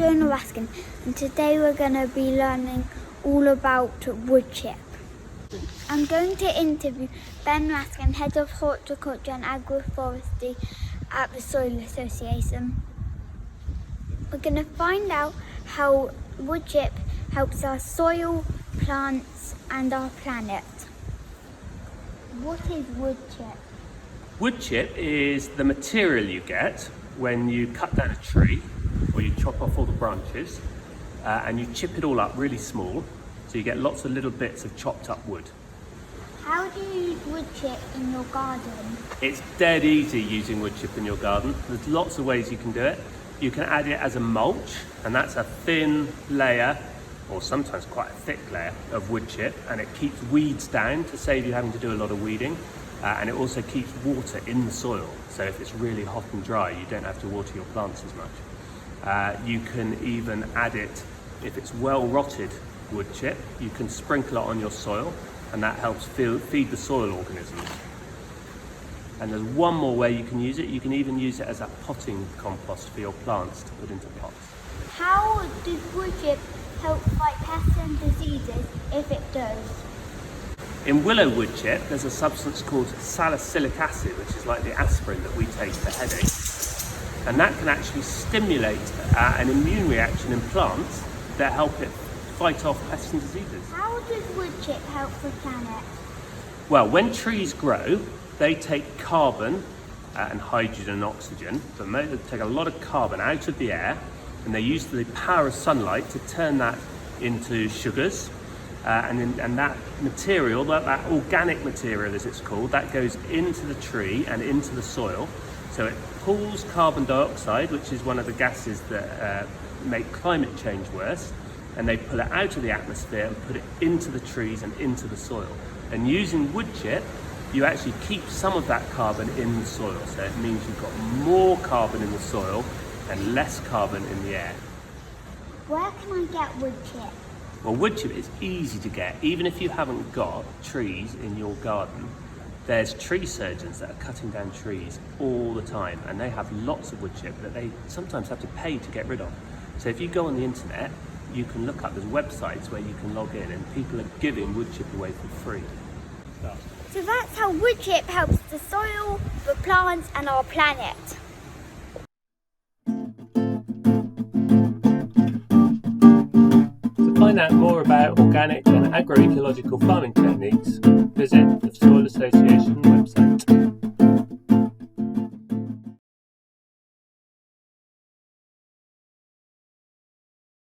Jonah Raskin, and today we're going to be learning all about woodchip. I'm going to interview Ben Raskin, Head of Horticulture and Agroforestry at the Soil Association. We're going to find out how woodchip helps our soil, plants and our planet. What is woodchip? Woodchip is the material you get when you cut down a tree or you chop off all the branches and you chip it all up really small, so you get lots of little bits of chopped up wood. How do you use woodchip in your garden? It's dead easy using woodchip in your garden. There's lots of ways you can do it. You can add it as a mulch, and that's a thin layer, or sometimes quite a thick layer of woodchip, and it keeps weeds down to save you having to do a lot of weeding. And it also keeps water in the soil, so if it's really hot and dry, you don't have to water your plants as much. You can even add it, if it's well rotted wood chip, you can sprinkle it on your soil, and that helps feed the soil organisms. And there's one more way you can use it. You can even use it as a potting compost for your plants to put into pots. How does woodchip help fight pests and diseases, if it does? In willow wood chip, there's a substance called salicylic acid, which is like the aspirin that we take for headaches. And that can actually stimulate an immune reaction in plants that help it fight off pests and diseases. How does woodchip help the planet? Well, when trees grow, they take carbon and hydrogen and oxygen, but they take a lot of carbon out of the air, and they use the power of sunlight to turn that into sugars. And that material, that organic material as it's called, that goes into the tree and into the soil. So it pulls carbon dioxide, which is one of the gases that make climate change worse, and they pull it out of the atmosphere and put it into the trees and into the soil. And using woodchip, you actually keep some of that carbon in the soil. So it means you've got more carbon in the soil and less carbon in the air. Where can I get woodchip? Well, woodchip is easy to get, even if you haven't got trees in your garden. There's tree surgeons that are cutting down trees all the time, and they have lots of woodchip that they sometimes have to pay to get rid of. So if you go on the internet, you can look up, there's websites where you can log in, and people are giving woodchip away for free. So that's how woodchip helps the soil, the plants and our planet. To find out more about organic and agroecological farming techniques, visit the Soil Association